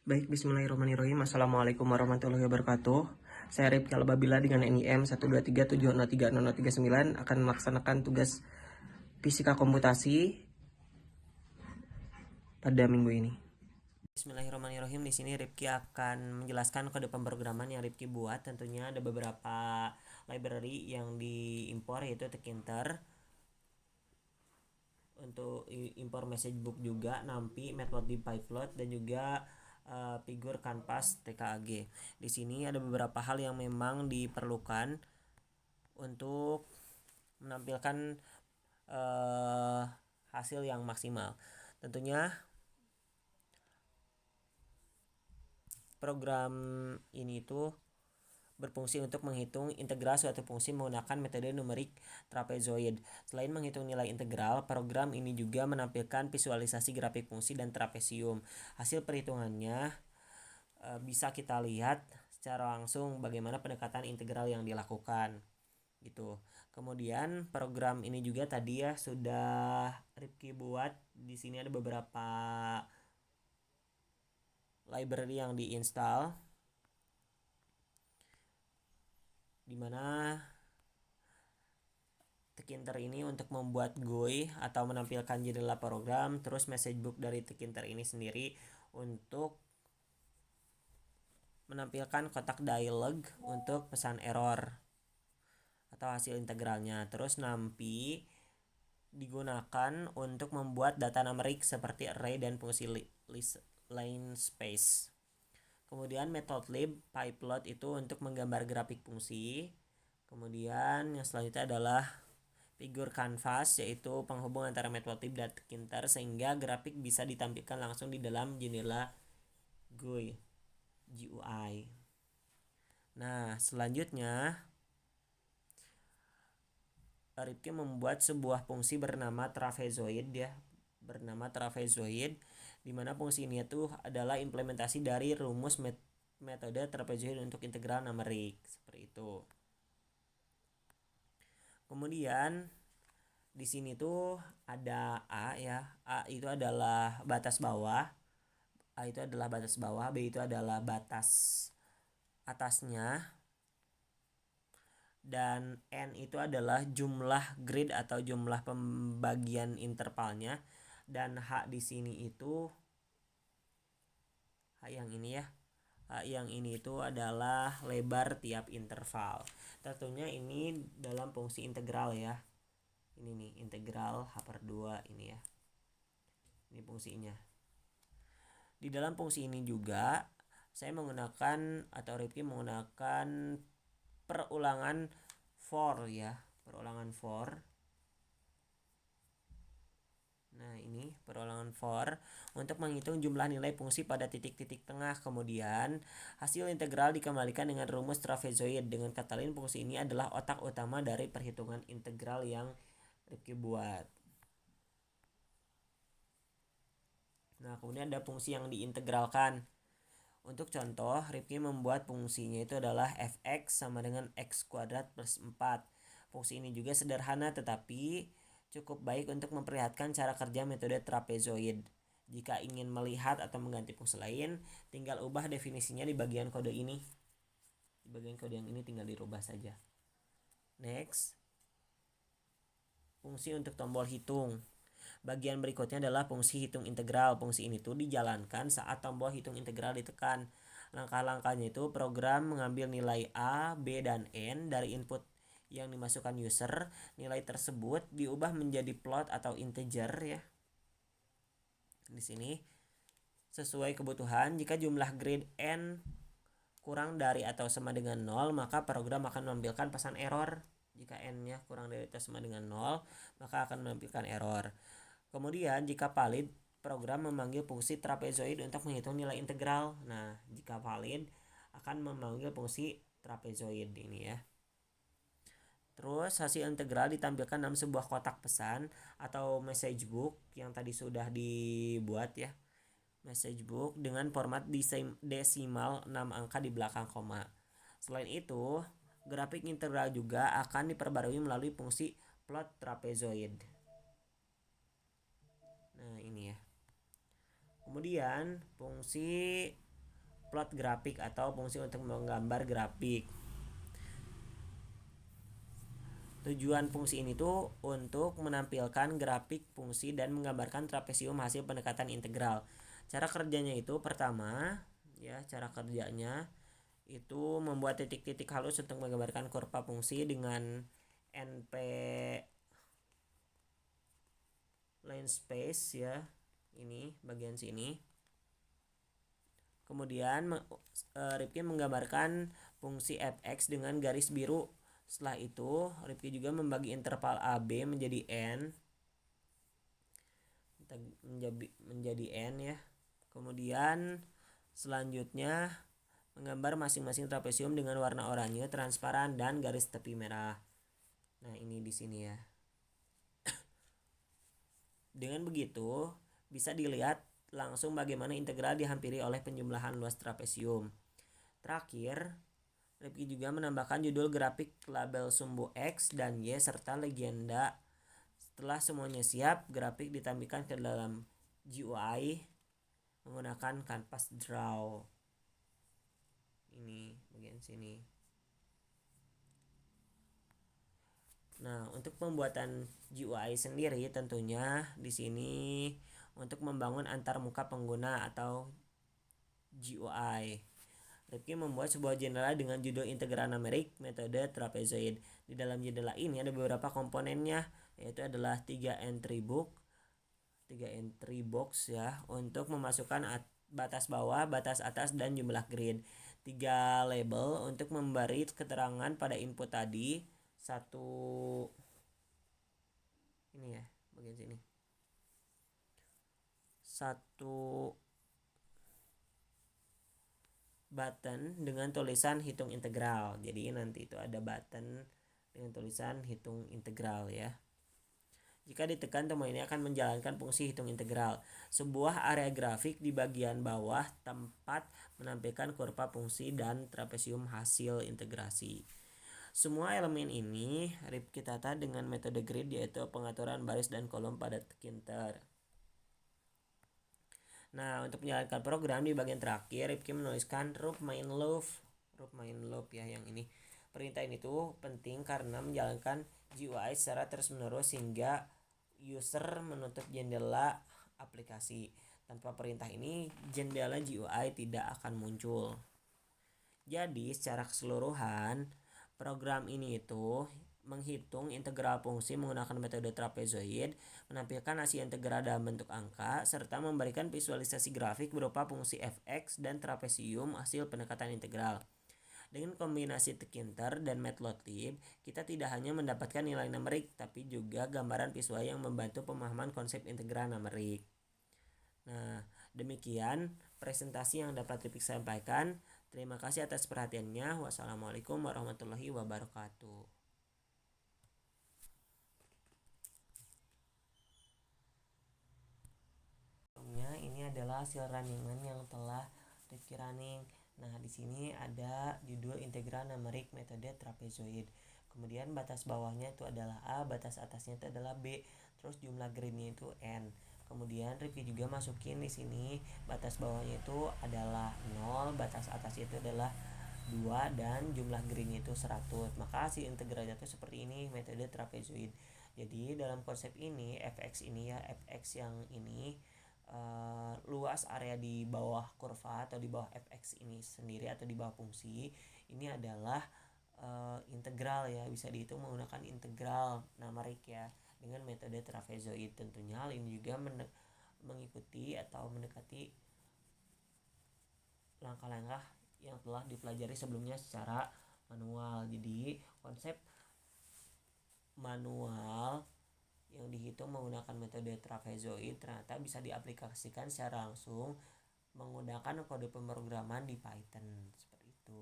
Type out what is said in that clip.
Baik, bismillahirrahmanirrahim. Assalamualaikum warahmatullahi wabarakatuh. Saya Rifki Al-Babila dengan NIM 123703039 akan melaksanakan tugas fisika komputasi pada minggu ini. Bismillahirrahmanirrahim. Di sini Rifki akan menjelaskan kode pemrograman yang Rifki buat. Tentunya ada beberapa library yang diimpor, yaitu Tkinter untuk impor message book juga, NumPy, Matplotlib, Pyplot, dan juga figur kanvas TKAG. Di sini ada beberapa hal yang memang diperlukan untuk menampilkan hasil yang maksimal. Tentunya program ini itu berfungsi untuk menghitung integral suatu fungsi menggunakan metode numerik trapezoid. Selain menghitung nilai integral, program ini juga menampilkan visualisasi grafik fungsi dan trapesium. Hasil perhitungannya bisa kita lihat secara langsung bagaimana pendekatan integral yang dilakukan gitu. Kemudian program ini juga tadi ya sudah Rifki buat. Di sini ada beberapa library yang diinstal, dimana Tkinter ini untuk membuat GUI atau menampilkan jendela program, terus message book dari Tkinter ini sendiri untuk menampilkan kotak dialog untuk pesan error atau hasil integralnya. Terus NumPy digunakan untuk membuat data numerik seperti array dan fungsi line space. Kemudian Matplotlib, Pyplot itu untuk menggambar grafik fungsi. Kemudian yang selanjutnya adalah figur kanvas, yaitu penghubung antara Matplotlib dan Tkinter sehingga grafik bisa ditampilkan langsung di dalam jendela GUI. Nah, selanjutnya Rifki membuat sebuah fungsi bernama trapezoid di mana fungsi ini itu adalah implementasi dari rumus metode trapezoid untuk integral numerik seperti itu. Kemudian di sini tuh ada A ya. A itu adalah batas bawah. B itu adalah batas atasnya. Dan N itu adalah jumlah grid atau jumlah pembagian intervalnya, dan H di sini itu H yang ini itu adalah lebar tiap interval. Tentunya ini dalam fungsi integral ya. Ini nih integral H/2 ini ya. Ini fungsinya. Di dalam fungsi ini juga saya menggunakan atau Rifki menggunakan perulangan for ya, perulangan for. Nah, ini perulangan for untuk menghitung jumlah nilai fungsi pada titik-titik tengah. Kemudian hasil integral dikembalikan dengan rumus trapezoid. Dengan kata lain, fungsi ini adalah otak utama dari perhitungan integral yang Rifki buat. Nah, kemudian ada fungsi yang diintegralkan. Untuk contoh, Rifki membuat fungsinya itu adalah fx sama dengan x² plus 4. Fungsi ini juga sederhana tetapi cukup baik untuk memperlihatkan cara kerja metode trapezoid. Jika ingin melihat atau mengganti fungsi lain, tinggal ubah definisinya di bagian kode ini. Di bagian kode yang ini tinggal dirubah saja. Next. Fungsi untuk tombol hitung. Bagian berikutnya adalah fungsi hitung integral. Fungsi ini tuh dijalankan saat tombol hitung integral ditekan. Langkah-langkahnya itu program mengambil nilai A, B, dan N dari input yang dimasukkan user. Nilai tersebut diubah menjadi float atau integer ya. Di sini sesuai kebutuhan, jika jumlah grid N kurang dari atau sama dengan 0, maka program akan menampilkan pesan error. Jika N-nya kurang dari atau sama dengan 0, maka akan menampilkan error. Kemudian jika valid, program memanggil fungsi trapezoid untuk menghitung nilai integral. Nah, jika valid akan memanggil fungsi trapezoid ini ya. Terus hasil integral ditampilkan dalam sebuah kotak pesan atau message book yang tadi sudah dibuat ya. Message book dengan format desimal 6 angka di belakang koma. Selain itu, grafik integral juga akan diperbarui melalui fungsi plot trapezoid. Nah, ini ya. Kemudian fungsi plot grafik atau fungsi untuk menggambar grafik. Tujuan fungsi ini tuh untuk menampilkan grafik fungsi dan menggambarkan trapesium hasil pendekatan integral. Cara kerjanya itu pertama, ya, cara kerjanya itu membuat titik-titik halus untuk menggambarkan kurva fungsi dengan NP line space, ya. Ini bagian sini. Kemudian Rifki menggambarkan fungsi fx dengan garis biru. Setelah itu Rifki juga membagi interval AB menjadi n ya. Kemudian selanjutnya menggambar masing-masing trapesium dengan warna oranye, transparan, dan garis tepi merah. Nah, ini di sini ya. Dengan begitu bisa dilihat langsung bagaimana integral dihampiri oleh penjumlahan luas trapesium. Terakhir, Rifki juga menambahkan judul grafik, label sumbu X dan Y serta legenda. Setelah semuanya siap, grafik ditampilkan ke dalam GUI menggunakan Canvas Draw. Ini bagian sini. Nah, untuk pembuatan GUI sendiri tentunya di sini untuk membangun antarmuka pengguna atau GUI. Rifki membuat sebuah jendela dengan judul integral numerik metode trapezoid. Di dalam jendela ini ada beberapa komponennya, yaitu adalah 3 entry box ya, untuk memasukkan batas bawah, batas atas, dan jumlah grid. 3 label untuk memberi keterangan pada input tadi. Satu ini ya, bagian sini. Satu button dengan tulisan hitung integral. Jadi nanti itu ada button dengan tulisan hitung integral ya. Jika ditekan, tombol ini akan menjalankan fungsi hitung integral. Sebuah area grafik di bagian bawah tempat menampilkan kurva fungsi dan trapesium hasil integrasi. Semua elemen ini Rifki tata dengan metode grid, yaitu pengaturan baris dan kolom pada Tkinter. Nah, untuk menjalankan program di bagian terakhir Rifki menuliskan root main loop ya, yang ini. Perintah ini tuh penting karena menjalankan GUI secara terus-menerus sehingga user menutup jendela aplikasi. Tanpa perintah ini jendela GUI tidak akan muncul. Jadi secara keseluruhan program ini itu menghitung integral fungsi menggunakan metode trapezoid, menampilkan hasil integral dalam bentuk angka, serta memberikan visualisasi grafik berupa fungsi fx dan trapesium hasil pendekatan integral. Dengan kombinasi Tkinter dan Matplotlib, kita tidak hanya mendapatkan nilai numerik, tapi juga gambaran visual yang membantu pemahaman konsep integral numerik. Nah, demikian presentasi yang dapat Rifki sampaikan. Terima kasih atas perhatiannya. Wassalamualaikum warahmatullahi wabarakatuh. Ini adalah hasil runningan yang telah Rifki running. Nah, di sini ada judul integral numerik metode trapezoid. Kemudian batas bawahnya itu adalah A, batas atasnya itu adalah B, terus jumlah gridnya itu N. Kemudian Rifki juga masukin di sini batas bawahnya itu adalah 0, batas atasnya itu adalah 2, dan jumlah gridnya itu 100. Maka hasil integralnya itu seperti ini, metode trapezoid. Jadi dalam konsep ini fx ini ya, fx yang ini luas area di bawah kurva atau di bawah fx ini sendiri atau di bawah fungsi ini adalah integral ya, bisa dihitung menggunakan integral numerik ya dengan metode trapezoid. Tentunya hal ini juga mengikuti atau mendekati langkah-langkah yang telah dipelajari sebelumnya secara manual. Jadi konsep manual yang dihitung menggunakan metode trapezoid ternyata bisa diaplikasikan secara langsung menggunakan kode pemrograman di Python seperti itu.